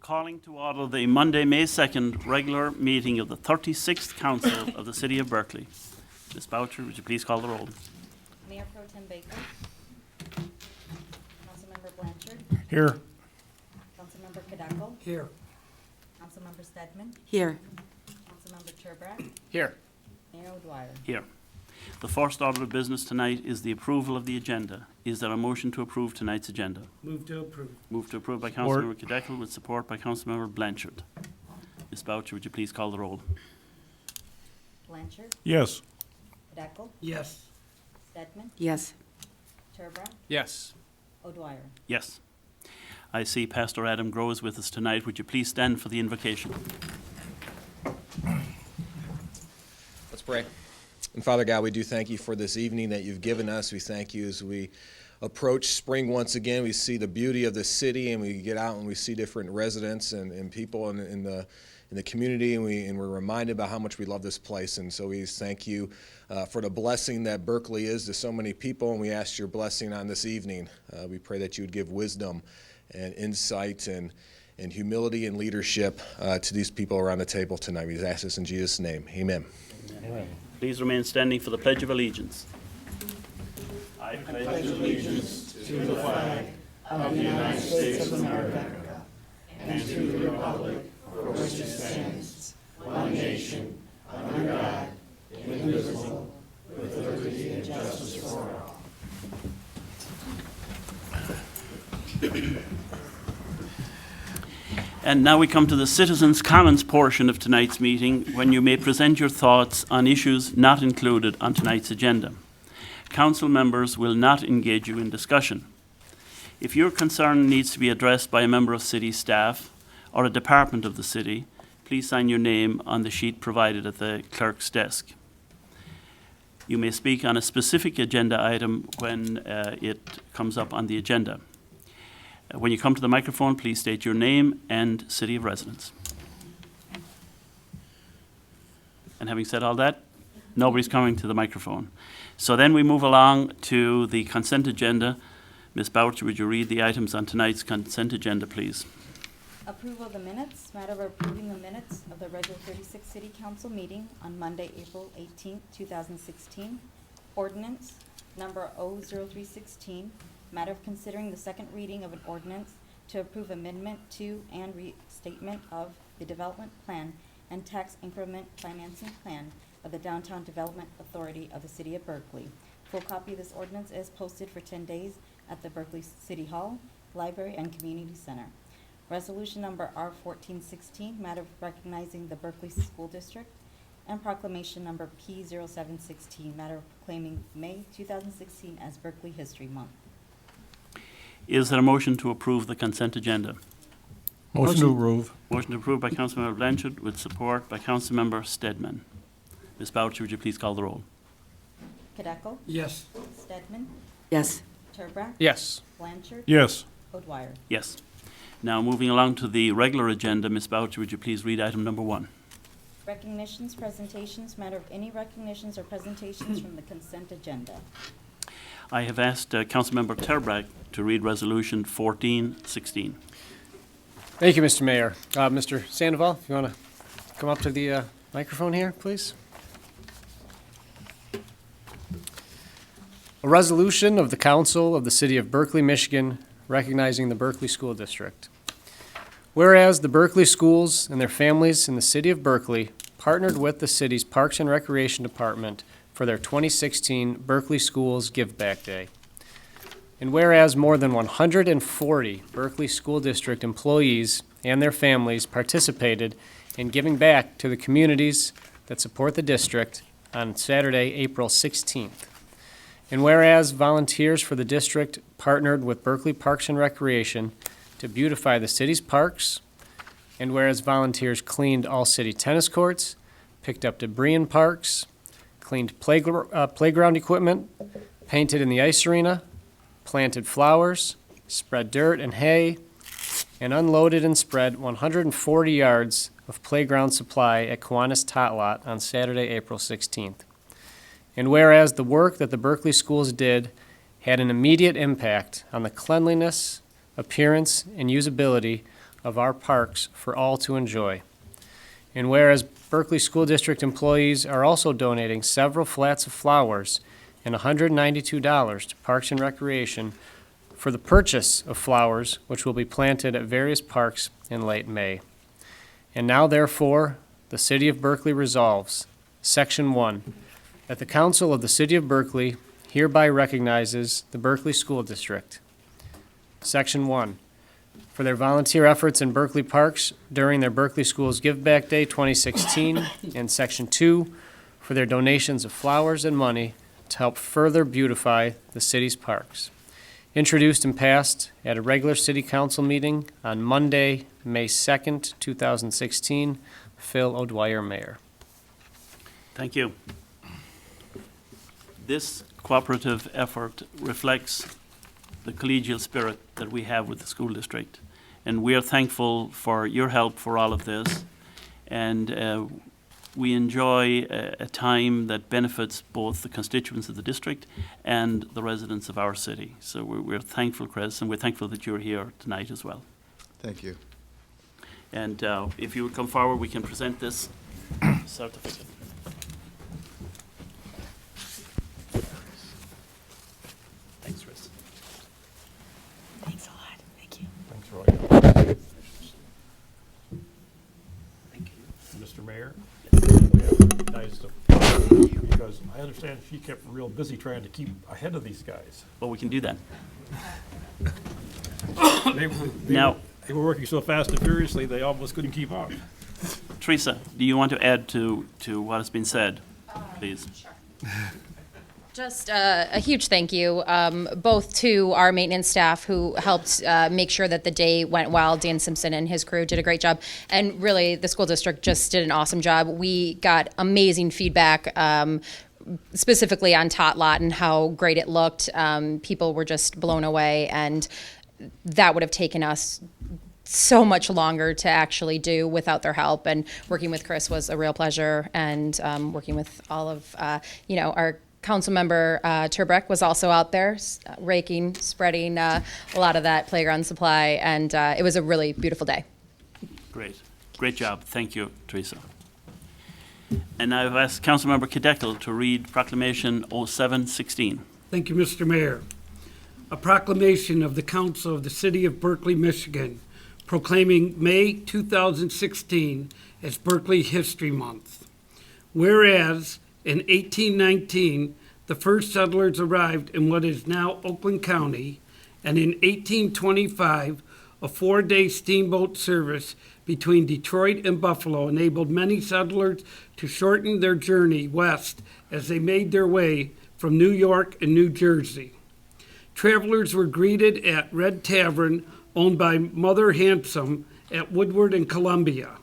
Calling to order the Monday, May 2nd regular meeting of the 36th Council of the City of Berkeley. Ms. Boucher, would you please call the roll? Mayor Pro Tem Baker. Councilmember Blanchard. Here. Councilmember Kadako. Here. Councilmember Stedman. Here. Councilmember Turbrack. Here. Mayor O'Dwyer. Here. The first order of business tonight is the approval of the agenda. Is there a motion to approve tonight's agenda? Move to approve. Moved to approve by Support. Councilmember Cadeckel with support by Councilmember Blanchard. Ms. Boucher, would you please call the roll? Blanchard. Yes. Kadako. Yes. Stedman. Yes. Turbrack. Yes. O'Dwyer. Yes. I see Pastor Adam Grow is with us tonight. Would you please stand for the invocation? Let's pray. And Father God, we do thank you for this evening that you've given us. We thank you as we approach spring once again. We see the beauty of the city, and we get out and we see different residents and people in the community, and we're reminded about how much we love this place. And so we thank you for the blessing that Berkeley is to so many people, and we ask your blessing on this evening. We pray that you would give wisdom and insight and humility and leadership to these people around the table tonight. We just ask this in Jesus' name. Amen. Amen. Please remain standing for the Pledge of Allegiance. I pledge allegiance to the flag of the United States of America and to the republic for which it stands, one nation, under God, indivisible, with liberty and justice for all. And now we come to the Citizens' Comments portion of tonight's meeting, when you may present your thoughts on issues not included on tonight's agenda. Council members will not engage you in discussion. If your concern needs to be addressed by a member of city staff or a department of the city, please sign your name on the sheet provided at the clerk's desk. You may speak on a specific agenda item when it comes up on the agenda. When you come to the microphone, please state your name and city of residence. And having said all that, nobody's coming to the microphone. So then we move along to the consent agenda. Ms. Boucher, would you read the items on tonight's consent agenda, please? Approval of the minutes. Matter of approving the minutes of the regular 36th City Council meeting on Monday, April 18th, 2016. Ordinance number 00316. Matter of considering the second reading of an ordinance to approve amendment to and restatement of the development plan and tax increment financing plan of the Downtown Development Authority of the City of Berkeley. Full copy of this ordinance is posted for 10 days at the Berkeley City Hall, Library, and Community Center. Resolution number R1416, matter of recognizing the Berkeley School District, and proclamation number P0716, matter of proclaiming May 2016 as Berkeley History Month. Is there a motion to approve the consent agenda? Motion to approve. Motion to approve by Councilmember Blanchard with support by Councilmember Stedman. Ms. Boucher, would you please call the roll? Kadako. Yes. Stedman. Yes. Turbrack. Yes. Blanchard. Yes. O'Dwyer. Yes. Now, moving along to the regular agenda, Ms. Boucher, would you please read item number 1? Recognitions, presentations, matter of any recognitions or presentations from the consent agenda. I have asked Councilmember Turbrack to read Resolution 1416. Thank you, Mr. Mayor. Mr. Sandoval, if you want to come up to the microphone here, please. A resolution of the Council of the City of Berkeley, Michigan, recognizing the Berkeley School District. Whereas the Berkeley schools and their families in the City of Berkeley partnered with the city's Parks and Recreation Department for their 2016 Berkeley Schools Give Back Day. And whereas more than 140 Berkeley School District employees and their families participated in giving back to the communities that support the district on Saturday, April 16th. And whereas volunteers for the district partnered with Berkeley Parks and Recreation to beautify the city's parks, and whereas volunteers cleaned all city tennis courts, picked up debris in parks, cleaned playground equipment, painted in the ice arena, planted flowers, spread dirt and hay, and unloaded and spread 140 yards of playground supply at Kiwanis Tot Lot on Saturday, April 16th. And whereas the work that the Berkeley schools did had an immediate impact on the cleanliness, appearance, and usability of our parks for all to enjoy. And whereas Berkeley School District employees are also donating several flats of flowers and $192 to Parks and Recreation for the purchase of flowers, which will be planted at various parks in late May. And now therefore, the City of Berkeley resolves, Section 1, that the Council of the City of Berkeley hereby recognizes the Berkeley School District. Section 1, for their volunteer efforts in Berkeley Parks during their Berkeley Schools Give Back Day 2016, and Section 2, for their donations of flowers and money to help further beautify the city's parks. Introduced and passed at a regular City Council meeting on Monday, May 2nd, 2016. Phil O'Dwyer, Mayor. Thank you. This cooperative effort reflects the collegial spirit that we have with the school district. And we are thankful for your help for all of this. And we enjoy a time that benefits both the constituents of the district and the residents of our city. So we're thankful, Chris, and we're thankful that you're here tonight as well. Thank you. And if you would come forward, we can present this certificate. Thanks, Chris. Thanks a lot. Thank you. Thanks, Roy. Thank you. Mr. Mayor, we have nice to, because I understand she kept real busy trying to keep ahead of these guys. Well, we can do that. They Now- they were working so fast and furiously, they almost couldn't keep up. Teresa, do you want to add to what has been said, please? Just a huge thank you, both to our maintenance staff who helped make sure that the day went well. Dan Simpson and his crew did a great job. And really, the school district just did an awesome job. We got amazing feedback, specifically on Tot Lot and how great it looked. People were just blown away, and that would have taken us so much longer to actually do without their help. And working with Chris was a real pleasure, and working with all of, our council member Turbeck was also out there raking, spreading a lot of that playground supply, and it was a really beautiful day. Great. Great job. Thank you, Teresa. And now I've asked Councilmember Cadeckel to read Proclamation 0716. Thank you, Mr. Mayor. A proclamation of the Council of the City of Berkeley, Michigan, proclaiming May 2016 as Berkeley History Month. Whereas in 1819, the first settlers arrived in what is now Oakland County, and in 1825, a 4-day steamboat service between Detroit and Buffalo enabled many settlers to shorten their journey west as they made their way from New York and New Jersey. Travelers were greeted at Red Tavern, owned by Mother Handsome, at Woodward and Columbia.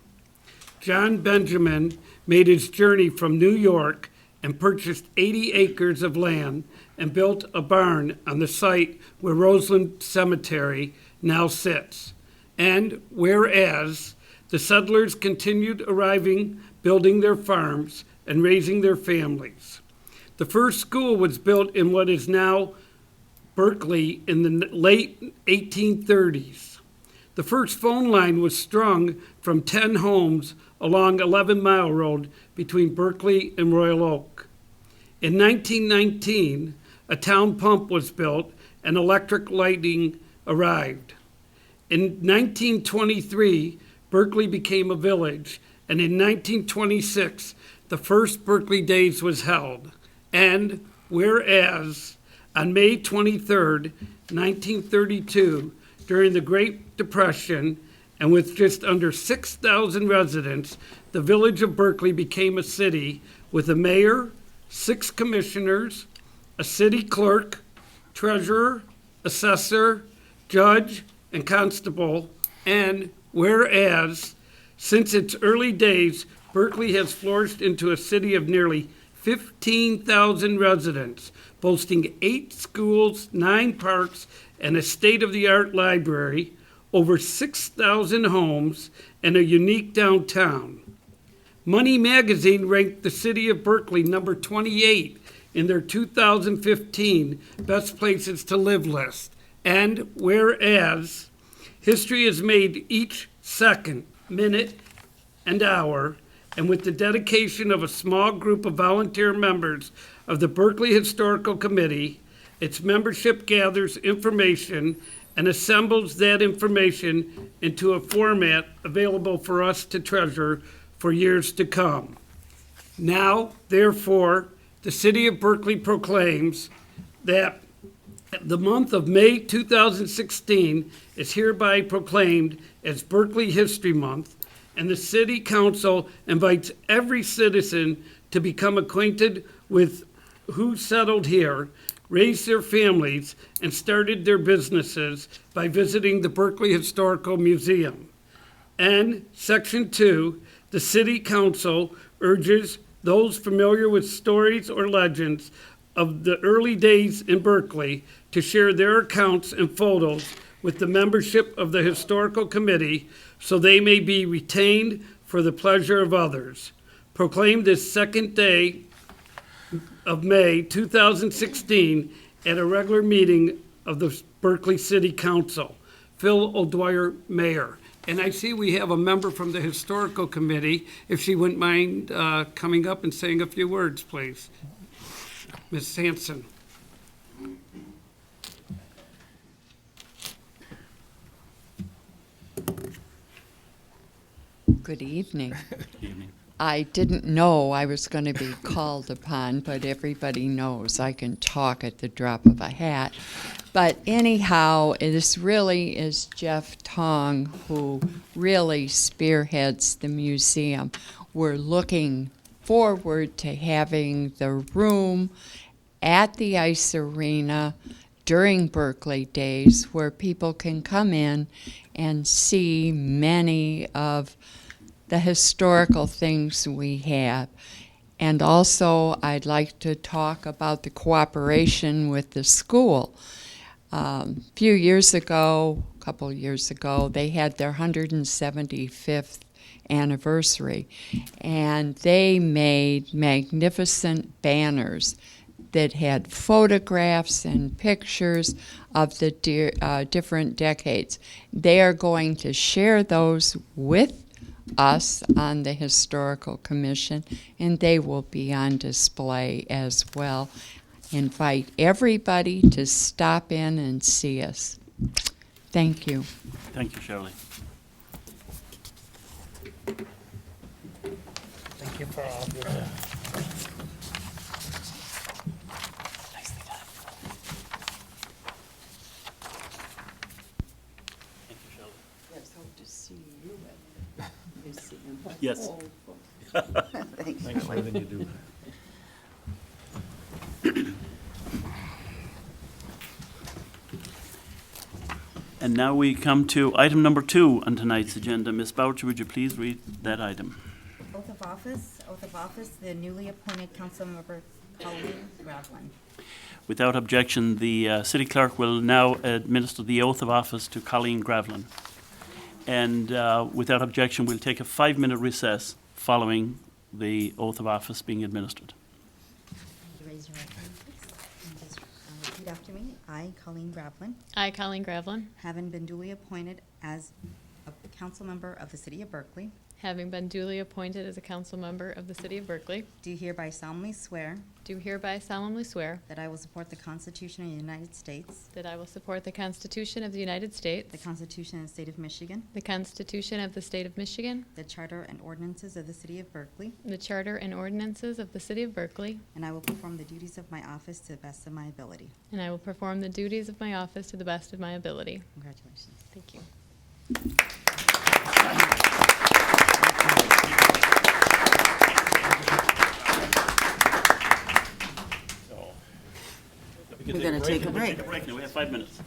John Benjamin made his journey from New York and purchased 80 acres of land and built a barn on the site where Roseland Cemetery now sits. And whereas the settlers continued arriving, building their farms, and raising their families. The first school was built in what is now Berkeley in the late 1830s. The first phone line was strung from 10 homes along 11 Mile Road between Berkeley and Royal Oak. In 1919, a town pump was built and electric lighting arrived. In 1923, Berkeley became a village, and in 1926, the first Berkeley Days was held. And whereas on May 23rd, 1932, during the Great Depression, and with just under 6,000 residents, the village of Berkeley became a city with a mayor, 6 commissioners, a city clerk, treasurer, assessor, judge, and constable. And whereas, since its early days, Berkeley has flourished into a city of nearly 15,000 residents, boasting 8 schools, 9 parks, and a state-of-the-art library, over 6,000 homes, and a unique downtown. Money Magazine ranked the city of Berkeley number 28 in their 2015 Best Places to Live list. And whereas history has made each second, minute, and hour, and with the dedication of a small group of volunteer members of the Berkeley Historical Committee, its membership gathers information and assembles that information into a format available for us to treasure for years to come. Now, therefore, the City of Berkeley proclaims that the month of May 2016 is hereby proclaimed as Berkeley History Month, and the City Council invites every citizen to become acquainted with who settled here, raised their families, and started their businesses by visiting the Berkeley Historical Museum. And Section 2, the City Council urges those familiar with stories or legends of the early days in Berkeley to share their accounts and photos with the membership of the Historical Committee so they may be retained for the pleasure of others. Proclaim this second day of May 2016 at a regular meeting of the Berkeley City Council. Phil O'Dwyer, Mayor. And I see we have a member from the Historical Committee. If she wouldn't mind coming up and saying a few words, please. Ms. Sampson. Good evening. Good evening. I didn't know I was going to be called upon, but everybody knows I can talk at the drop of a hat. But anyhow, this really is Jeff Tong who really spearheads the museum. We're looking forward to having the room at the Ice Arena during Berkeley Days where people can come in and see many of the historical things we have. And also, I'd like to talk about the cooperation with the school. A few years ago, a couple years ago, they had their 175th anniversary, and they made magnificent banners that had photographs and pictures of the different decades. They are going to share those with us on the Historical Commission, and they will be on display as well. Invite everybody to stop in and see us. Thank you. Thank you, Shirley. Thank you for all of your Thank you, Shirley. Let's hope to see you at the museum. Yes. Thanks for everything you do. And now we come to item number 2 on tonight's agenda. Ms. Boucher, would you please read that item? Oath of office, the newly appointed council member Colleen Gravlin. Without objection, the city clerk will now administer the oath of office to Colleen Gravlin. And without objection, we'll take a 5-minute recess following the oath of office being administered. Would you raise your right hand, please? And just repeat after me. I, Colleen Gravlin, I, Colleen Gravlin, having been duly appointed as a council member of the city of Berkeley, having been duly appointed as a council member of the City of Berkeley, do hereby solemnly swear do hereby solemnly swear that I will support the Constitution of the United States, that I will support the Constitution of the United States, the Constitution of the State of Michigan, the Constitution of the State of Michigan, the Charter and ordinances of the city of Berkeley, the Charter and ordinances of the City of Berkeley, and I will perform the duties of my office to the best of my ability. and I will perform the duties of my office to the best of my ability. Congratulations. Thank you. We're gonna take a break. Take a break now. We have 5 minutes.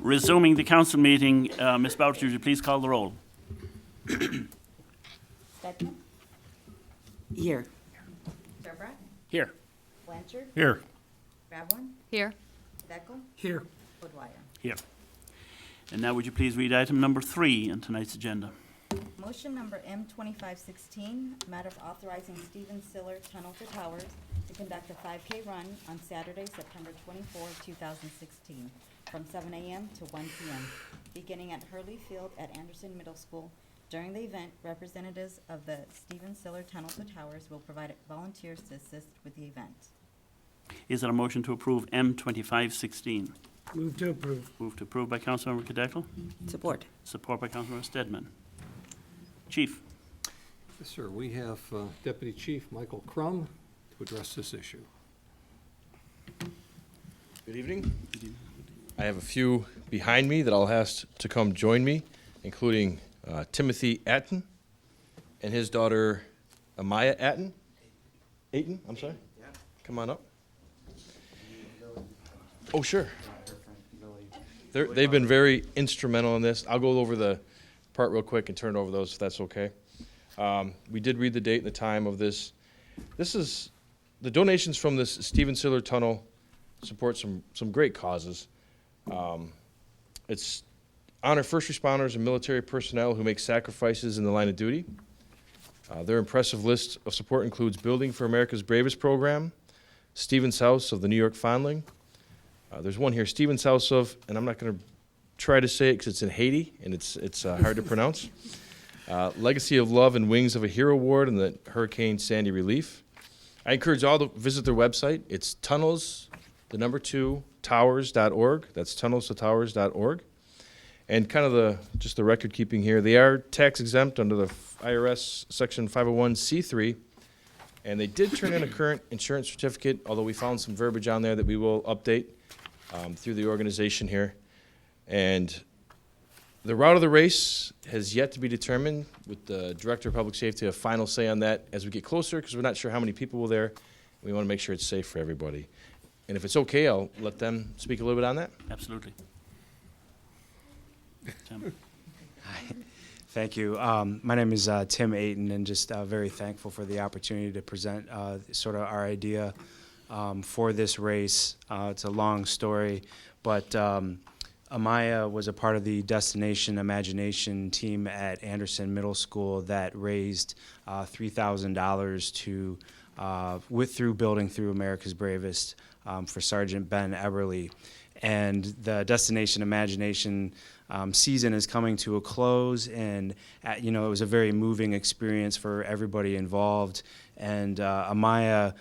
Resuming the council meeting, Ms. Boucher, would you please call the roll? Beckman? Here. Serbrook? Here. Blanchard? Here. Radbourne? Here. Beckel? Here. Woodwire? Here. And now would you please read item number 3 on tonight's agenda? Motion number M2516, matter of authorizing Stephen Siller Tunnel to Towers to conduct a 5K run on Saturday, September 24, 2016, from 7 a.m. to 1 p.m., beginning at Hurley Field at Anderson Middle School. During the event, representatives of the Stephen Siller Tunnel to Towers will provide volunteers to assist with the event. Is there a motion to approve M2516? Move to approve. Moved to approve by Councilmember Cadeckel, Support. support by Councilmember Stedman. Chief. Yes, sir. We have Deputy Chief Michael Crum to address this issue. Good evening. I have a few behind me that I'll ask to come join me, including Timothy Atten and his daughter Amaya Atten. Ayton, I'm sorry. Come on up. Oh, sure. They've been very instrumental in this. I'll go over the part real quick and turn it over those if that's okay. We did read the date and the time of this. This is the donations from this Stephen Siller Tunnel support some great causes. It's honor first responders and military personnel who make sacrifices in the line of duty. Their impressive list of support includes Building for America's Bravest program, Stephen's House of the New York Foundling. There's one here, Stephen's House of, and I'm not going to try to say it because it's in Haiti and it's hard to pronounce. Legacy of Love and Wings of a Hero Award and the Hurricane Sandy relief. I encourage all to visit their website. It's towers.org. That's tunnelstotowers.org. And kind of just the record keeping here, they are tax exempt under the IRS section 501c3. And they did turn in a current insurance certificate, although we found some verbiage on there that we will update through the organization here. And the route of the race has yet to be determined, with the Director of Public Safety a final say on that as we get closer, because we're not sure how many people will there. We want to make sure it's safe for everybody. And if it's okay, I'll let them speak a little bit on that. Absolutely. Tim. Thank you. My name is Tim Ayton, and just very thankful for the opportunity to present sort of our idea for this race. It's a long story, but Amaya was a part of the Destination Imagination team at Anderson Middle School that raised $3,000 through Building Through America's Bravest for Sergeant Ben Eberly. And the Destination Imagination season is coming to a close, and it was a very moving experience for everybody involved. And Amaya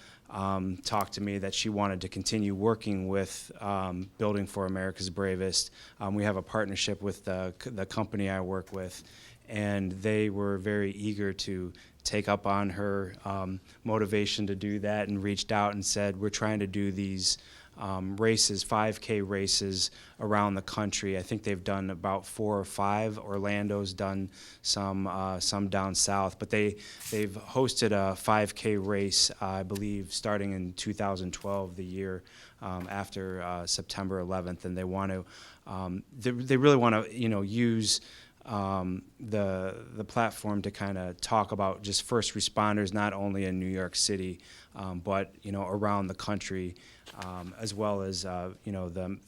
talked to me that she wanted to continue working with Building for America's Bravest. We have a partnership with the company I work with, and they were very eager to take up on her motivation to do that, and reached out and said, we're trying to do these races, 5K races around the country. I think they've done about 4 or 5. Orlando's done some down south, but they've hosted a 5K race, I believe, starting in 2012, the year after September 11th, and they want to, they really want to, use the platform to kind of talk about just first responders, not only in New York City, but around the country, as well as the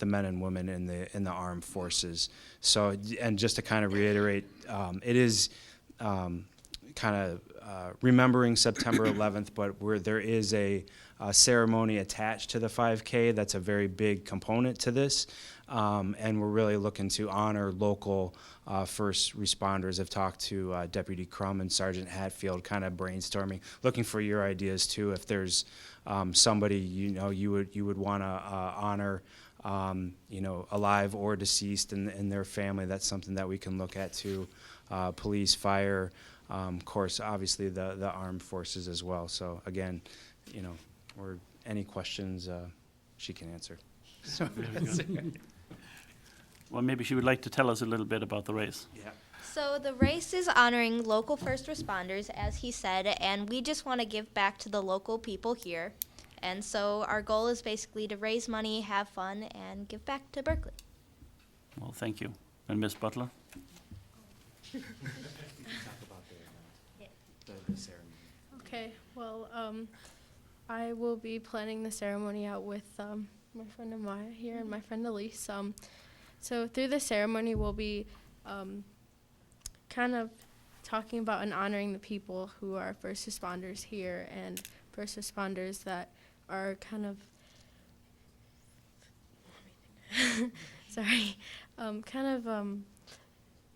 men and women in the armed forces. So, and just to kind of reiterate, it is kind of remembering September 11th, but where there is a ceremony attached to the 5K, that's a very big component to this. And we're really looking to honor local first responders. I've talked to Deputy Crum and Sergeant Hatfield, kind of brainstorming, looking for your ideas too. If there's somebody you would want to honor, alive or deceased in their family, that's something that we can look at too. Police, fire, of course, obviously the armed forces as well. So again, or any questions she can answer. So Well, maybe she would like to tell us a little bit about the race. yeah. So the race is honoring local first responders, as he said, and we just want to give back to the local people here. And so our goal is basically to raise money, have fun, and give back to Berkeley. Well, thank you. And Ms. Butler? Okay, well, I will be planning the ceremony out with my friend Amaya here and my friend Elise. So through the ceremony, we'll be kind of talking about and honoring the people who are first responders here and first responders that are kind of, sorry,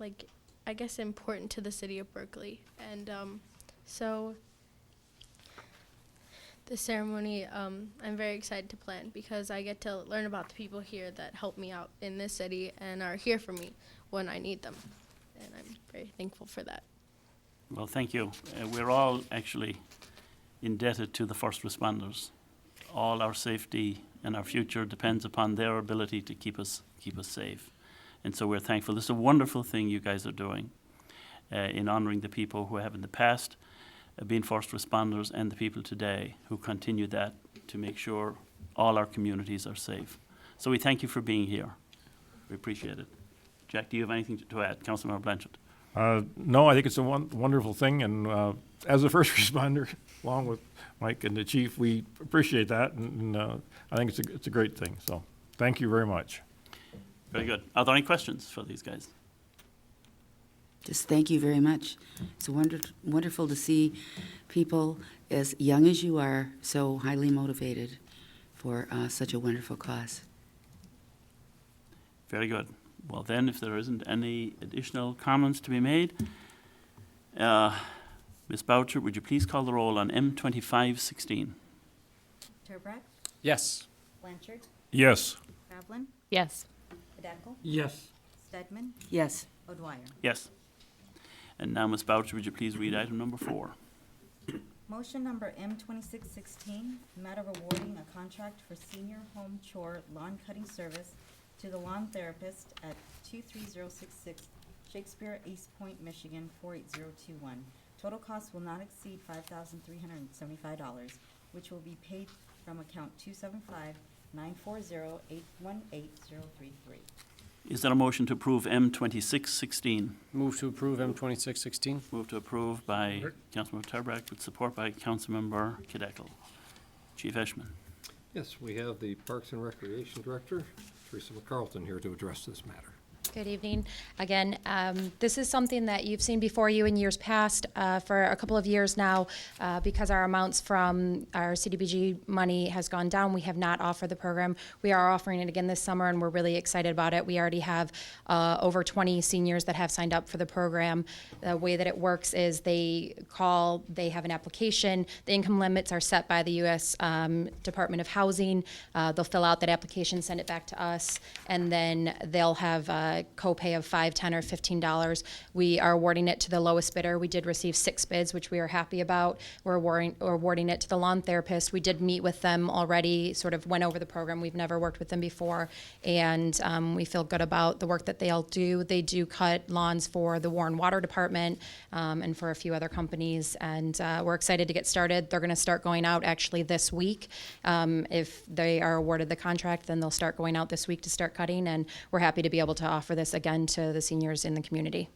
like, I guess important to the city of Berkeley. And so the ceremony, I'm very excited to plan because I get to learn about the people here that help me out in this city and are here for me when I need them. And I'm very thankful for that. Well, thank you. We're all actually indebted to the first responders. All our safety and our future depends upon their ability to keep us safe. And so we're thankful. This is a wonderful thing you guys are doing in honoring the people who have in the past been first responders and the people today who continue that to make sure all our communities are safe. So we thank you for being here. We appreciate it. Jack, do you have anything to add? Councilmember Blanchard. No, I think it's a wonderful thing, and as a first responder, along with Mike and the chief, we appreciate that, and I think it's a great thing. So, thank you very much. Very good. Are there any questions for these guys? Just thank you very much. It's wonderful to see people as young as you are so highly motivated for such a wonderful cause. Very good. Well, then, if there isn't any additional comments to be made, Ms. Boucher, would you please call the roll on M2516? Turbrack, Yes. Blanchard, Yes. Kravlin, Yes. Hidalgo, Yes. Stedman, Yes. O'Dwyer. Yes. And now, Ms. Boucher, would you please read item number 4? Motion number M2616, matter of awarding a contract for senior home chore lawn cutting service to the lawn therapist at 23066 Shakespeare, East Point, Michigan 48021. Total cost will not exceed $5,375, which will be paid from account 275-940-818-033. Is there a motion to approve M2616? Move to approve M2616. Move to approve by Councilmember Turbrack with support by Councilmember Kideckel. Chief Eshman. Yes, we have the Parks and Recreation Director, Teresa McCarlton, here to address this matter. Good evening. Again, this is something that you've seen before you in years past for a couple of years now. Because our amounts from our CDBG money has gone down, we have not offered the program. We are offering it again this summer, and we're really excited about it. We already have over 20 seniors that have signed up for the program. The way that it works is they call, they have an application. The income limits are set by the U.S. Department of Housing. They'll fill out that application, send it back to us, and then they'll have copay of $5, $10, or $15. We are awarding it to the lowest bidder. We did receive 6 bids, which we are happy about. We're awarding it to the lawn therapist. We did meet with them already, sort of went over the program. We've never worked with them before, and we feel good about the work that they'll do. They do cut lawns for the Warren Water Department and for a few other companies, and we're excited to get started. They're going to start going out actually this week. If they are awarded the contract, then they'll start going out this week to start cutting, and we're happy to be able to offer this again to the seniors in the community.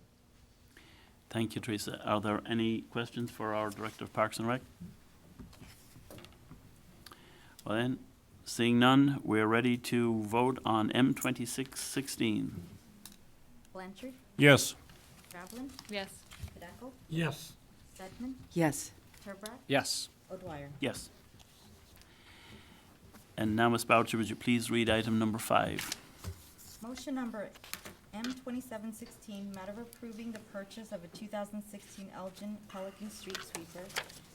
Thank you, Teresa. Are there any questions for our Director of Parks and Rec? Well then, seeing none, we're ready to vote on M2616. Blanchard, Yes. Kravlin, Yes. Hidalgo, Yes. Stedman, Yes. Turbrack, Yes. O'Dwyer. Yes. And now, Ms. Boucher, would you please read item number 5? Motion number M2716, matter of approving the purchase of a 2016 Elgin Pelican Street Sweeper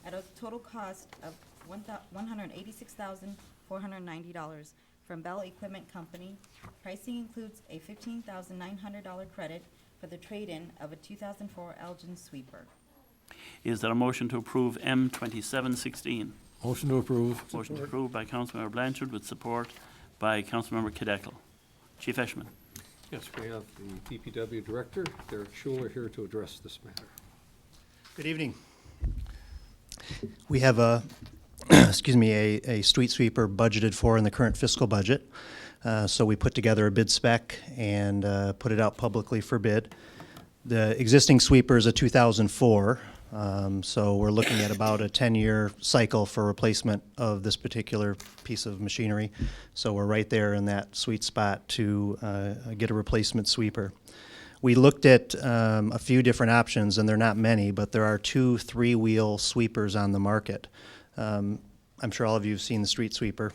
at a total cost of $186,490 from Bell Equipment Company. Pricing includes a $15,900 credit for the trade-in of a 2004 Elgin Sweeper. Is there a motion to approve M2716? Motion to approve. Motion approved by Councilmember Blanchard with support by Councilmember Kideckel. Chief Eshman. Yes, we have the DPW Director, Derek Schuler, here to address this matter. Good evening. We have a, excuse me, a street sweeper budgeted for in the current fiscal budget. So we put together a bid spec and put it out publicly for bid. The existing sweeper is a 2004, so we're looking at about a 10-year cycle for replacement of this particular piece of machinery. So we're right there in that sweet spot to get a replacement sweeper. We looked at a few different options, and they're not many, but there are 2 3-wheel sweepers on the market. I'm sure all of you have seen the street sweeper.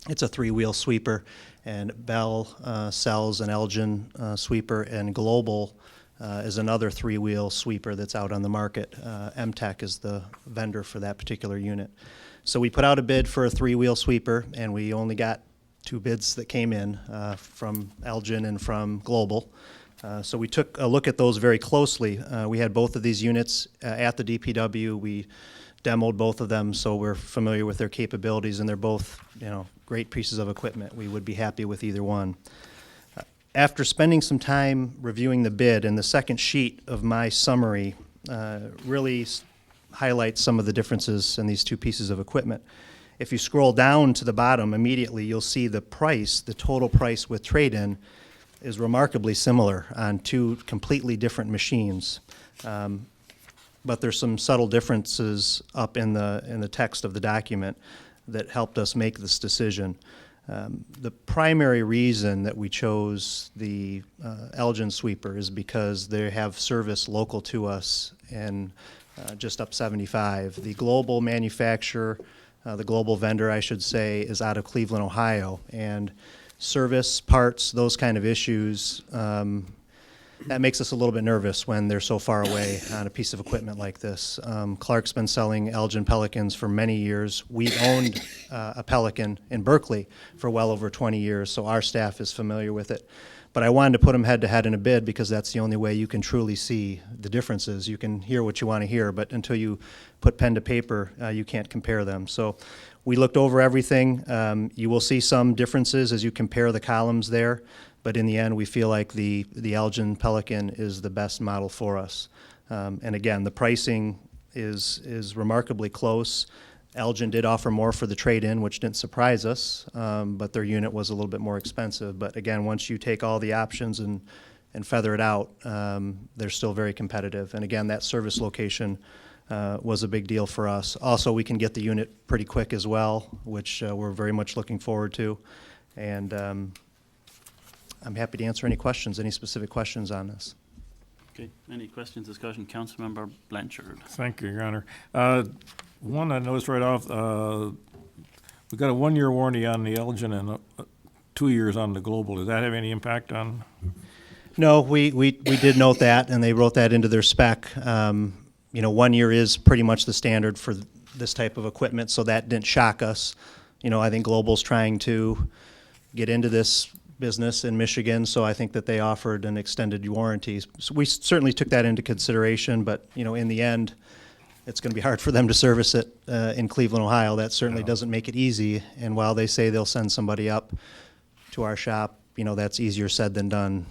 It's a 3-wheel sweeper, and Bell sells an Elgin sweeper, and Global is another 3-wheel sweeper that's out on the market. MTech is the vendor for that particular unit. So we put out a bid for a 3-wheel sweeper, and we only got 2 bids that came in from Elgin and from Global. So we took a look at those very closely. We had both of these units at the DPW. We demoed both of them, so we're familiar with their capabilities, and they're both, great pieces of equipment. We would be happy with either one. After spending some time reviewing the bid, and the second sheet of my summary really highlights some of the differences in these 2 pieces of equipment. If you scroll down to the bottom immediately, you'll see the price, the total price with trade-in, is remarkably similar on 2 completely different machines. But there's some subtle differences up in the text of the document that helped us make this decision. The primary reason that we chose the Elgin sweeper is because they have service local to us and just up 75. The global manufacturer, the global vendor, I should say, is out of Cleveland, Ohio, and service, parts, those kind of issues, that makes us a little bit nervous when they're so far away on a piece of equipment like this. Clark's been selling Elgin Pelicans for many years. We owned a Pelican in Berkeley for well over 20 years, so our staff is familiar with it. But I wanted to put them head-to-head in a bid because that's the only way you can truly see the differences. You can hear what you want to hear, but until you put pen to paper, you can't compare them. So we looked over everything. You will see some differences as you compare the columns there. But in the end, we feel like the Elgin Pelican is the best model for us. And again, the pricing is remarkably close. Elgin did offer more for the trade-in, which didn't surprise us, but their unit was a little bit more expensive. But again, once you take all the options and feather it out, they're still very competitive. And again, that service location was a big deal for us. Also, we can get the unit pretty quick as well, which we're very much looking forward to. And I'm happy to answer any questions, any specific questions on this. Okay, any questions, discussion? Councilmember Blanchard. Thank you, Your Honor. One I noticed right off, we got a 1-year warranty on the Elgin and 2 years on the Global. Does that have any impact on? No, we did note that, and they wrote that into their spec. 1 year is pretty much the standard for this type of equipment, so that didn't shock us. I think Global's trying to get into this business in Michigan, so I think that they offered an extended warranty. So we certainly took that into consideration, but in the end, it's going to be hard for them to service it in Cleveland, Ohio. That certainly doesn't make it easy. And while they say they'll send somebody up to our shop, that's easier said than done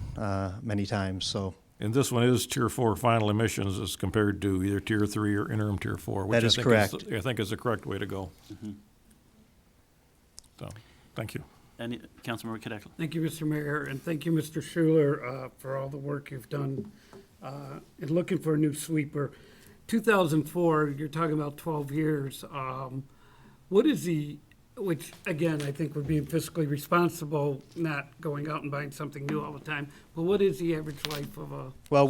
many times. So. And this one is Tier 4 final emissions as compared to either Tier 3 or interim Tier 4, which that is correct. I think is the correct way to go. Mm-hmm. So, thank you. Any, Councilmember Cadeckel. Thank you, Mr. Mayor, and thank you, Mr. Schuler, for all the work you've done in looking for a new sweeper. 2004, you're talking about 12 years. What is which again, I think we're being fiscally responsible, not going out and buying something new all the time, but what is the average life of a Well,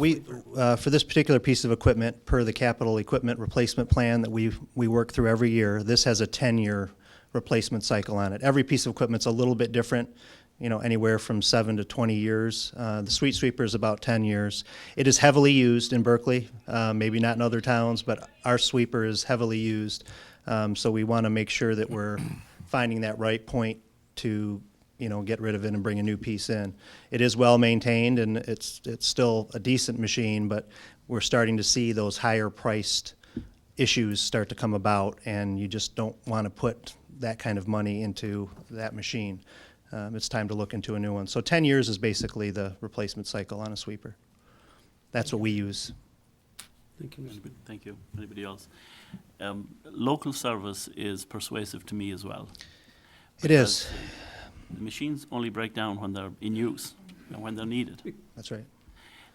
for this particular piece of equipment, per the capital equipment replacement plan that we work through every year, this has a 10-year replacement cycle on it. Every piece of equipment's a little bit different, anywhere from 7 to 20 years. The street sweeper is about 10 years. It is heavily used in Berkeley, maybe not in other towns, but our sweeper is heavily used. So we want to make sure that we're finding that right point to, get rid of it and bring a new piece in. It is well maintained and it's still a decent machine, but we're starting to see those higher priced issues start to come about, and you just don't want to put that kind of money into that machine. It's time to look into a new one. So 10 years is basically the replacement cycle on a sweeper. That's what we use. Thank you, Mr. Thank you. Anybody else? Local service is persuasive to me as well. It is. The machines only break down when they're in use and when they're needed. That's right.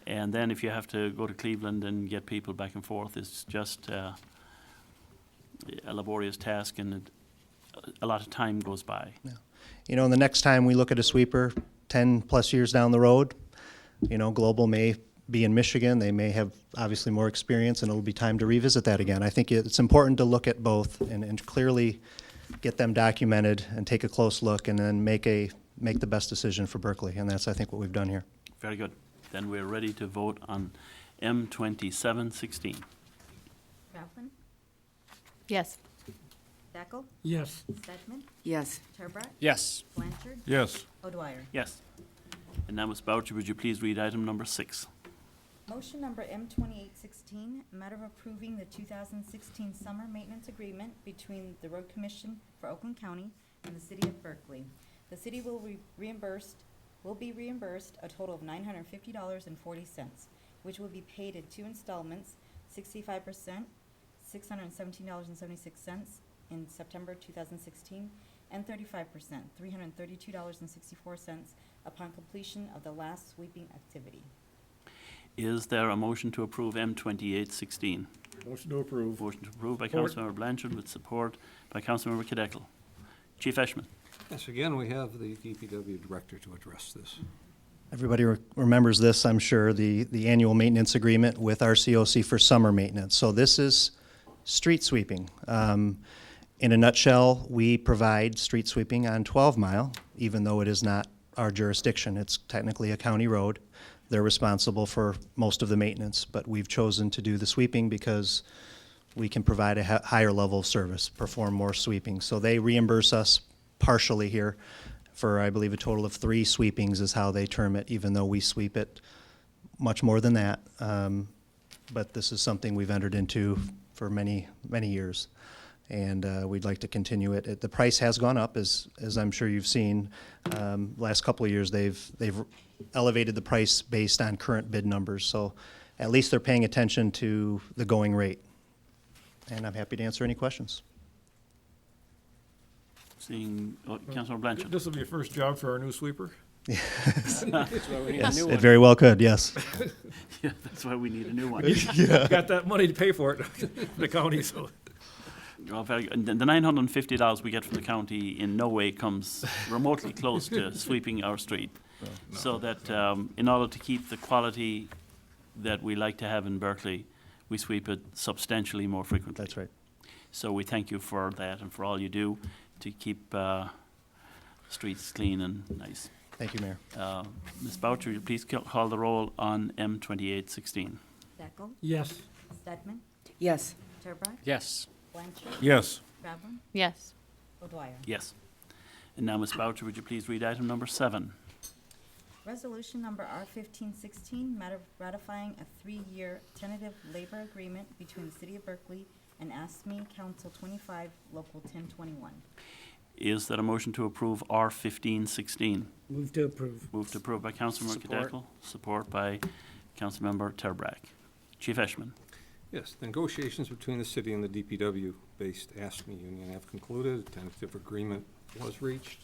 And then if you have to go to Cleveland and get people back and forth, it's just a laborious task, and a lot of time goes by. You know, and the next time we look at a sweeper, 10-plus years down the road, you know, Global may be in Michigan. They may have obviously more experience, and it'll be time to revisit that again. I think it's important to look at both and clearly get them documented and take a close look, and then make the best decision for Berkeley. And that's, I think, what we've done here. Very good. Then we're ready to vote on M2716. Rowland? Yes. Dackel? Yes. Stedman? Yes. Turbrack? Yes. Blanchard? Yes. O'Dwyer? Yes. And now, Ms. Boucher, would you please read item number 6? Motion number M2816, matter of approving the 2016 summer maintenance agreement between the Road Commission for Oakland County and the City of Berkeley. The city will be reimbursed a total of $950.40, which will be paid in 2 installments, 65%, $617.76 in September 2016, and 35%, $332.64 upon completion of the last sweeping activity. Is there a motion to approve M2816? Motion to approve. Motion to approve by Support. Councilmember Blanchard with support by Councilmember Cadeckel. Chief Eshman. Yes, again, we have the DPW director to address this. Everybody remembers this, I'm sure, the annual maintenance agreement with RCOC for summer maintenance. So this is street sweeping. In a nutshell, we provide street sweeping on 12 Mile, even though it is not our jurisdiction. It's technically a county road. They're responsible for most of the maintenance, but we've chosen to do the sweeping because we can provide a higher level of service, perform more sweeping. So they reimburse us partially here for, I believe, a total of 3 sweepings is how they term it, even though we sweep it much more than that. But this is something we've entered into for many, many years, and we'd like to continue it. The price has gone up, as I'm sure you've seen. Last couple of years, they've elevated the price based on current bid numbers, so at least they're paying attention to the going rate. And I'm happy to answer any questions. Seeing Councilmember Blanchard. This will be a first job for our new sweeper? Yes, it very well could, yes. Yeah, that's why we need a new one. Got that money to pay for it, the county, so. Well, very good. And the $950 we get from the county in no way comes remotely close to sweeping our street. So that in order to keep the quality that we like to have in Berkeley, we sweep it substantially more frequently. That's right. So we thank you for that and for all you do to keep streets clean and nice. Thank you, Mayor. Ms. Boucher, will you please call the roll on M2816? Dackel? Yes. Stedman? Yes. Turbrack? Yes. Blanchard? Yes. Rowland? Yes. O'Dwyer? Yes. And now, Ms. Boucher, would you please read item number 7? Resolution number R1516, matter of ratifying a 3-year tentative labor agreement between the City of Berkeley and ASME Council 25, Local 1021. Is there a motion to approve R1516? Move to approve. Moved to approve by Councilmember Support. Cadeckel, support by Councilmember Turbrack. Chief Eshman. Yes, the negotiations between the city and the DPW-based ASME union have concluded. A tentative agreement was reached.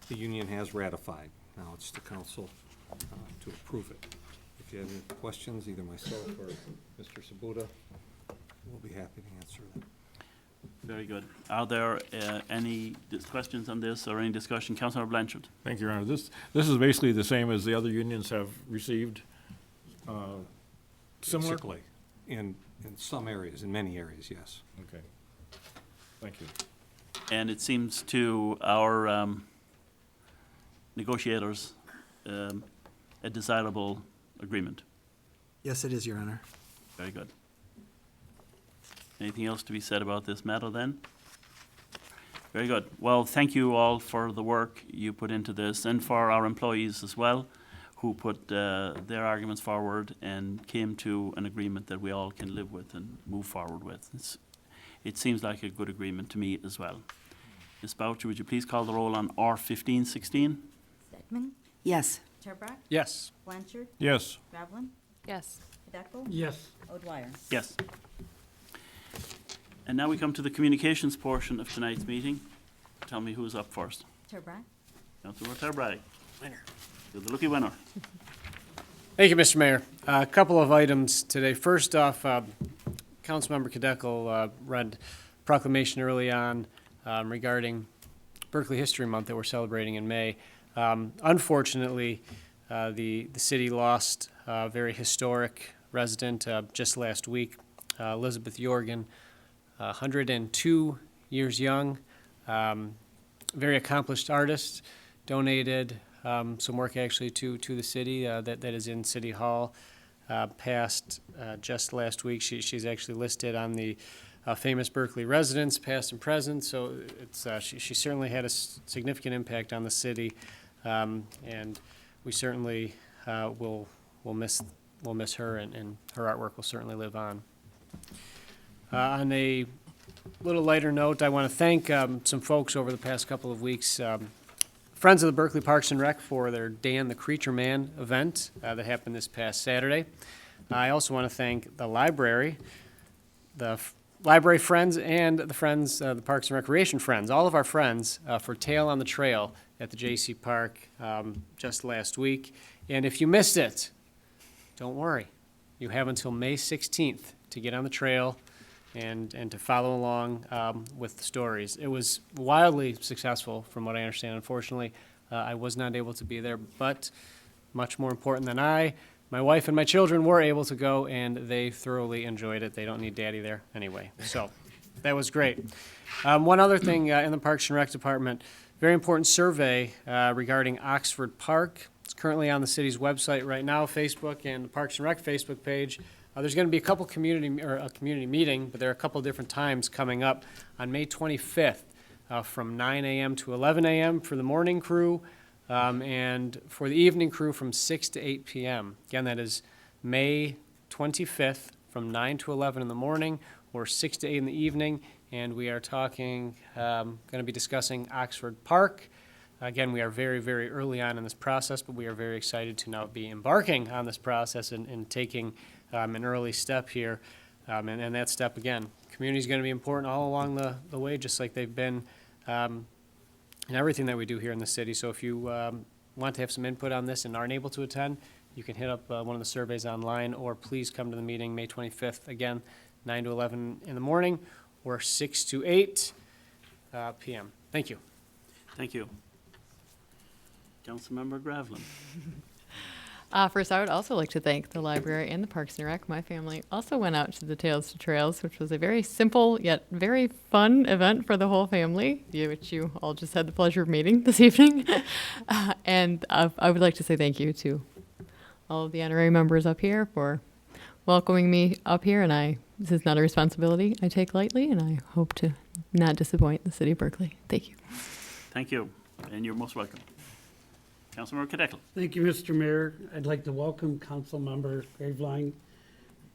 The union has ratified. Now it's the council to approve it. If you have any questions, either myself or Mr. Sabuda, we'll be happy to answer them. Very good. Are there any questions on this or any discussion? Councilmember Blanchard. Thank you, Your Honor. This is basically the same as the other unions have received. Similar? Basically, in some areas, in many areas, yes. Okay. Thank you. And it seems to our negotiators a desirable agreement. Yes, it is, Your Honor. Very good. Anything else to be said about this matter then? Very good. Well, thank you all for the work you put into this, and for our employees as well, who put their arguments forward and came to an agreement that we all can live with and move forward with. It seems like a good agreement to me as well. Ms. Boucher, would you please call the roll on R1516? Stedman? Yes. Turbrack? Yes. Blanchard? Yes. Rowland? Yes. Cadeckel? Yes. O'Dwyer? Yes. And now we come to the communications portion of tonight's meeting. Tell me who's up first. Turbrack? Councilor Braddock. You're the lucky winner. Thank you, Mr. Mayor. A couple of items today. First off, Councilmember Kadekel read proclamation early on regarding Berkeley History Month that we're celebrating in May. Unfortunately, the city lost a very historic resident just last week, Elizabeth Jorgen, 102 years young, very accomplished artist, donated some work actually to the city that is in City Hall. Passed just last week. She's actually listed on the famous Berkeley residents, past and present. So it's she certainly had a significant impact on the city, and we certainly will miss her, and her artwork will certainly live on. On a little lighter note, I want to thank some folks over the past couple of weeks. Friends of the Berkeley Parks and Rec for their Dan the Creature Man event that happened this past Saturday. I also want to thank the library, library friends, and the friends, the Parks and Recreation friends, all of our friends for Tail on the Trail at the J.C. Park just last week. And if you missed it, don't worry. You have until May 16th to get on the trail and to follow along with the stories. It was wildly successful, from what I understand. Unfortunately, I was not able to be there, but much more important than my wife and my children were able to go, and they thoroughly enjoyed it. They don't need daddy there anyway, so that was great. One other thing in the Parks and Rec Department, very important survey regarding Oxford Park. It's currently on the city's website right now, Facebook and the Parks and Rec Facebook page. There's going to be a community meeting, but there are a couple different times coming up on May 25th from 9 a.m. to 11 a.m. for the morning crew, and for the evening crew from 6 to 8 p.m. Again, that is May 25th from 9 to 11 in the morning or 6 to 8 in the evening, and we are going to be discussing Oxford Park. Again, we are very, very early on in this process, but we are very excited to now be embarking on this process and taking an early step here, and that step, again, community is going to be important all along the way, just like they've been in everything that we do here in the city. So if you want to have some input on this and aren't able to attend, you can hit up one of the surveys online, or please come to the meeting May 25th, again, 9 to 11 in the morning, or 6 to 8 p.m. Thank you. Thank you. Councilmember Gravlin. First, I would also like to thank the library and the Parks and Rec. My family also went out to the Tales to Trails, which was a very simple yet very fun event for the whole family, which you all just had the pleasure of meeting this evening. And I would like to say thank you to all of the honorary members up here for welcoming me up here. And this is not a responsibility I take lightly, and I hope to not disappoint the city of Berkeley. Thank you. Thank you, and you're most welcome. Councilmember Kadekel. Thank you, Mr. Mayor. I'd like to welcome Councilmember Graveline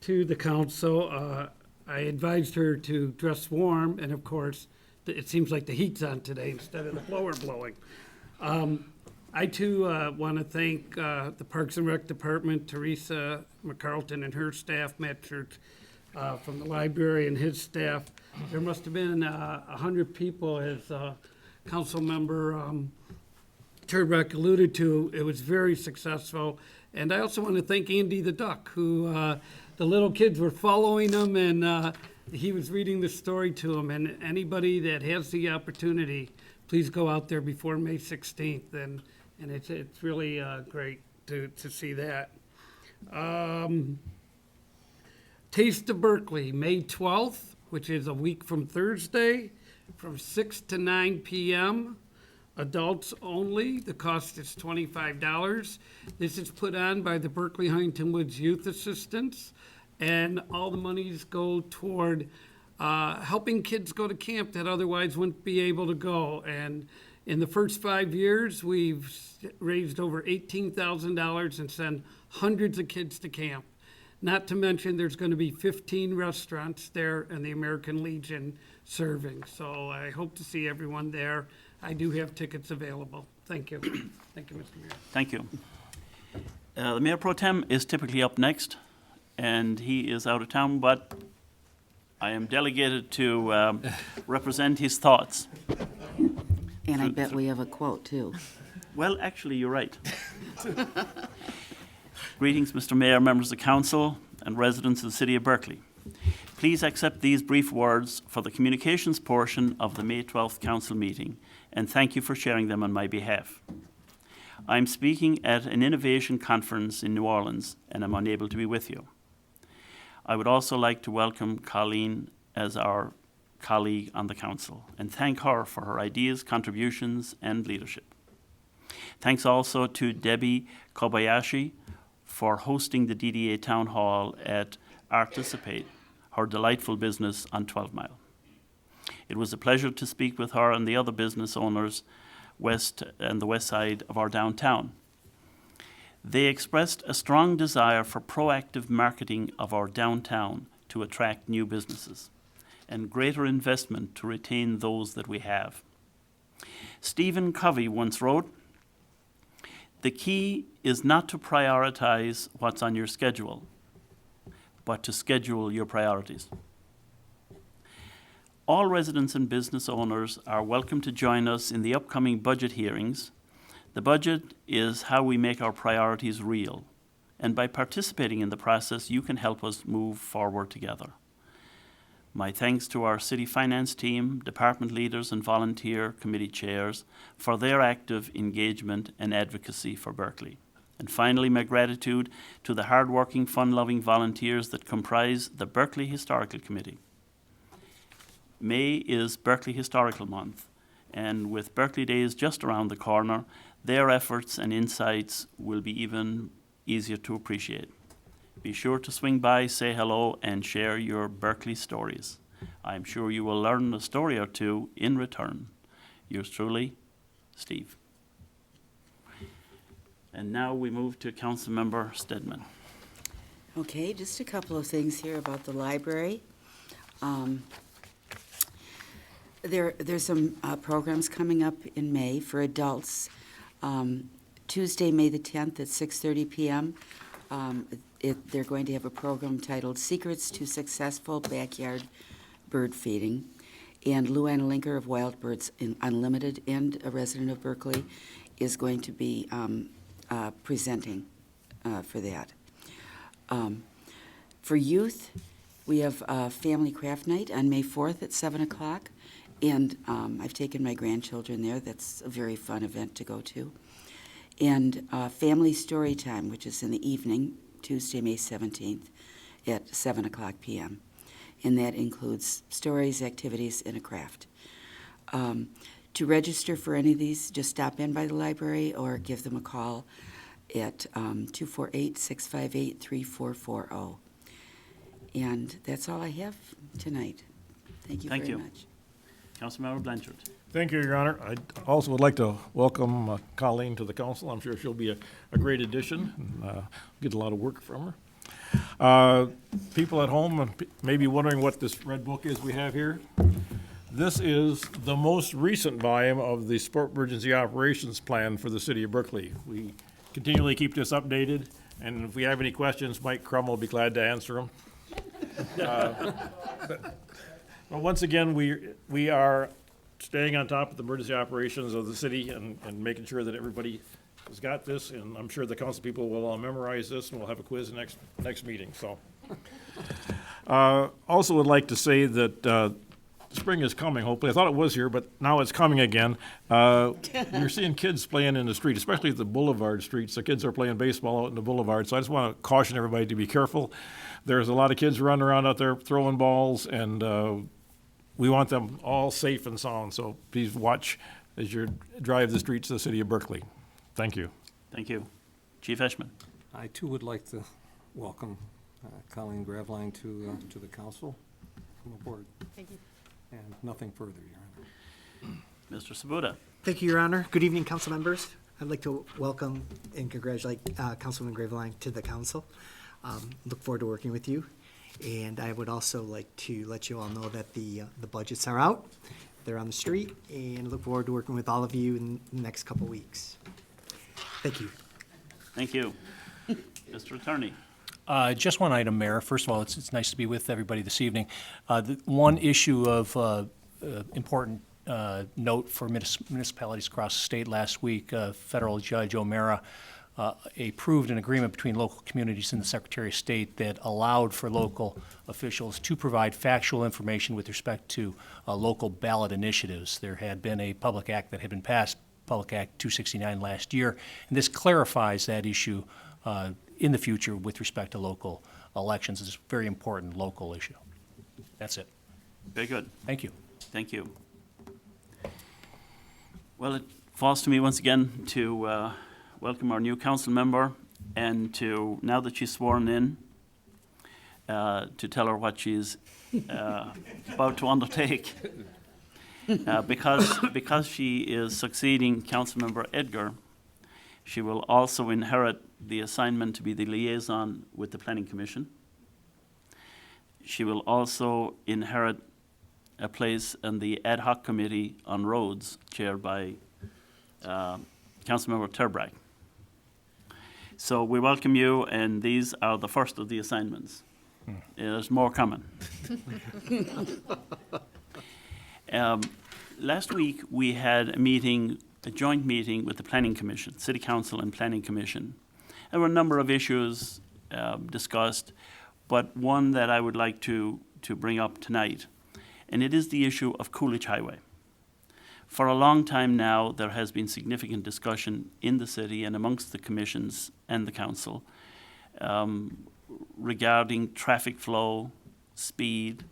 to the council. I advised her to dress warm, and of course, it seems like the heat's on today instead of the blower blowing. I too want to thank the Parks and Rec Department, Teresa McCarlton and her staff, Matt Church from the library and his staff. There must have been 100 people, as Councilmember Turbeck alluded to. It was very successful. And I also want to thank Andy the Duck, who the little kids were following him, and he was reading the story to them. And anybody that has the opportunity, please go out there before May 16th. And it's really great to see that. Taste of Berkeley, May 12th, which is a week from Thursday, from 6 to 9 p.m. Adults only. The cost is $25. This is put on by the Berkeley Huntington Woods Youth Assistance, and all the monies go toward helping kids go to camp that otherwise wouldn't be able to go. And in the first 5 years, we've raised over $18,000 and sent hundreds of kids to camp. Not to mention, there's going to be 15 restaurants there and the American Legion serving. So I hope to see everyone there. I do have tickets available. Thank you. Thank you, Mr. Mayor. Thank you. The Mayor Pro Tem is typically up next, and he is out of town, but I am delegated to represent his thoughts. And I bet we have a quote, too. Well, actually, you're right. Greetings, Mr. Mayor, members of council, and residents of the City of Berkeley. Please accept these brief words for the communications portion of the May 12th council meeting, and thank you for sharing them on my behalf. I'm speaking at an innovation conference in New Orleans, and I'm unable to be with you. I would also like to welcome Colleen as our colleague on the council and thank her for her ideas, contributions, and leadership. Thanks also to Debbie Kobayashi for hosting the DDA Town Hall at Articipate, her delightful business on 12 Mile. It was a pleasure to speak with her and the other business owners west and the west side of our downtown. They expressed a strong desire for proactive marketing of our downtown to attract new businesses and greater investment to retain those that we have. Stephen Covey once wrote, "The key is not to prioritize what's on your schedule, but to schedule your priorities." All residents and business owners are welcome to join us in the upcoming budget hearings. The budget is how we make our priorities real, and by participating in the process, you can help us move forward together. My thanks to our city finance team, department leaders, and volunteer committee chairs for their active engagement and advocacy for Berkeley. And finally, my gratitude to the hardworking, fun-loving volunteers that comprise the Berkeley Historical Committee. May is Berkeley Historical Month, and with Berkeley Days just around the corner, their efforts and insights will be even easier to appreciate. Be sure to swing by, say hello, and share your Berkeley stories. I'm sure you will learn a story or two in return. Yours truly, Steve. And now we move to Councilmember Stedman. Okay, just a couple of things here about the library. There's some programs coming up in May for adults. Tuesday, May the 10th at 6:30 p.m. They're going to have a program titled Secrets to Successful Backyard Bird Feeding. And Luann Linker of Wild Birds Unlimited and a resident of Berkeley is going to be presenting for that. For youth, we have Family Craft Night on May 4th at 7 o'clock. And I've taken my grandchildren there. That's a very fun event to go to. And Family Story Time, which is in the evening, Tuesday, May 17th at 7 o'clock p.m. And that includes stories, activities, and a craft. To register for any of these, just stop in by the library or give them a call at 248-658-3440. And that's all I have tonight. Thank you very much. Councilmember Blanchard. Thank you, Your Honor. I also would like to welcome Colleen to the council. I'm sure she'll be a great addition and get a lot of work from her. People at home may be wondering what this red book is we have here. This is the most recent volume of the Sport Emergency Operations Plan for the City of Berkeley. We continually keep this updated, and if we have any questions, Mike Crum will be glad to answer them. Well, once again, we are staying on top of the emergency operations of the city and making sure that everybody has got this, and I'm sure the council people will all memorize this, and we'll have a quiz next meeting, so. Also would like to say that spring is coming, hopefully. I thought it was here, but now it's coming again. You're seeing kids playing in the street, especially at the boulevard streets. The kids are playing baseball out in the boulevard, so I just want to caution everybody to be careful. There's a lot of kids running around out there throwing balls, and we want them all safe and sound, so please watch as you drive the streets of the city of Berkeley. Thank you. Thank you. Chief Eshman. I too would like to welcome Colleen Graveline to the council. Come aboard. Thank you. And nothing further, Your Honor. Mr. Sabuda. Thank you, Your Honor. Good evening, council members. I'd like to welcome and congratulate Councilman Graveline to the council. Look forward to working with you. And I would also like to let you all know that the budgets are out. They're on the street, and look forward to working with all of you in the next couple weeks. Thank you. Thank you. Mr. Attorney. Just one item, Mayor. First of all, it's nice to be with everybody this evening. The one issue of important note for municipalities across the state last week. Federal Judge O'Mara approved an agreement between local communities and the Secretary of State that allowed for local officials to provide factual information with respect to local ballot initiatives. There had been a public act that had been passed, Public Act 269 last year, and this clarifies that issue in the future with respect to local elections. It's a very important local issue. That's it. Very good. Thank you. Thank you. Well, it falls to me once again to welcome our new council member and to, now that she's sworn in, to tell her what she's about to undertake. Because she is succeeding Councilmember Edgar, she will also inherit the assignment to be the liaison with the Planning Commission. She will also inherit a place in the Ad Hoc Committee on Roads, chaired by Councilmember Turbrack. So we welcome you, and these are the first of the assignments. There's more coming. Last week, we had a joint meeting with the Planning Commission, City Council and Planning Commission. There were a number of issues discussed, but one that I would like to bring up tonight, and it is the issue of Coolidge Highway. For a long time now, there has been significant discussion in the city and amongst the commissions and the council regarding traffic flow, speed,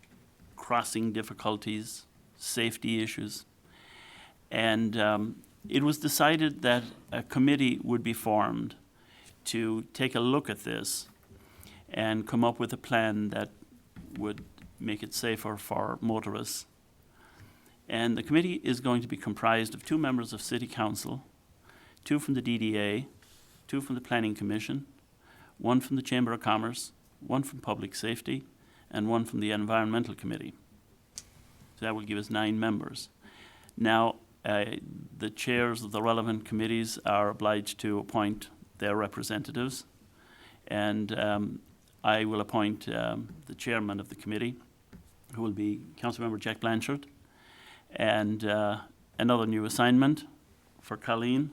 crossing difficulties, safety issues. And it was decided that a committee would be formed to take a look at this and come up with a plan that would make it safer for motorists. And the committee is going to be comprised of 2 members of City Council, 2 from the DDA, 2 from the Planning Commission, 1 from the Chamber of Commerce, 1 from Public Safety, and 1 from the Environmental Committee. So that will give us 9 members. Now, the chairs of the relevant committees are obliged to appoint their representatives, and I will appoint the chairman of the committee, who will be Councilmember Jack Blanchard, and another new assignment for Colleen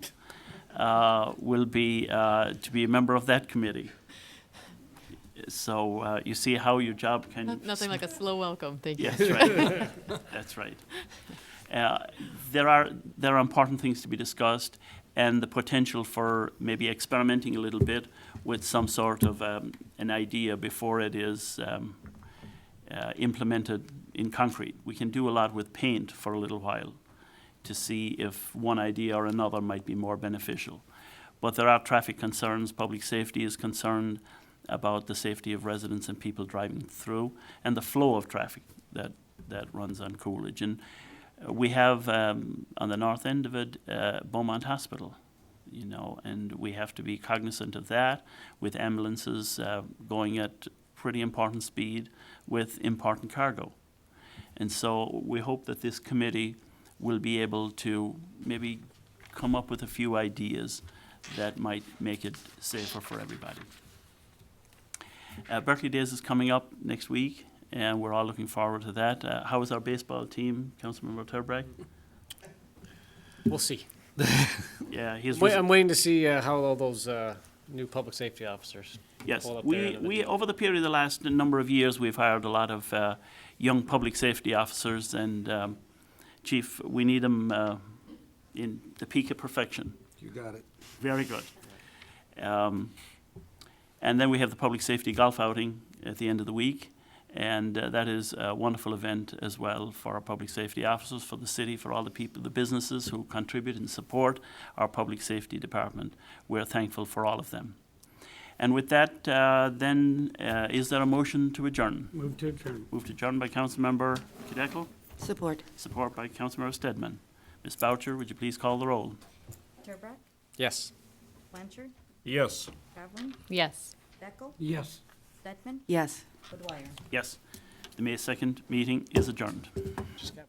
will be to be a member of that committee. So you see how your job can... Nothing like a slow welcome, thank you. Yes, right. That's right. There are important things to be discussed, and the potential for maybe experimenting a little bit with some sort of an idea before it is implemented in concrete. We can do a lot with paint for a little while to see if one idea or another might be more beneficial. But there are traffic concerns. Public safety is concerned about the safety of residents and people driving through, and the flow of traffic that runs on Coolidge. And we have on the north end of it Beaumont Hospital, and we have to be cognizant of that, with ambulances going at pretty important speed with important cargo. And so we hope that this committee will be able to maybe come up with a few ideas that might make it safer for everybody. Berkeley Days is coming up next week, and we're all looking forward to that. How is our baseball team, Councilmember Turbrack? We'll see. Yeah, I'm waiting to see how all those new public safety officers. Yes, pull up we over the period of the last number of years, we've hired a lot of young public safety officers, and Chief, we need them in the peak of perfection. You got it. Very good. And then we have the public safety golf outing at the end of the week, and that is a wonderful event as well for our public safety officers, for the city, for all the people, the businesses who contribute and support our public safety department. We're thankful for all of them. And with that, then, is there a motion to adjourn? Move to adjourn. Move to adjourn by Councilmember Kudeckel. Support. Support by Councilmember Stedman. Ms. Boucher, would you please call the roll? Turbrack, Yes. Blanchard, Yes. Kavlin, Yes. Deckel, Yes. Stedman, Yes. O'Dwyer. Yes. The May 2nd meeting is adjourned. Just got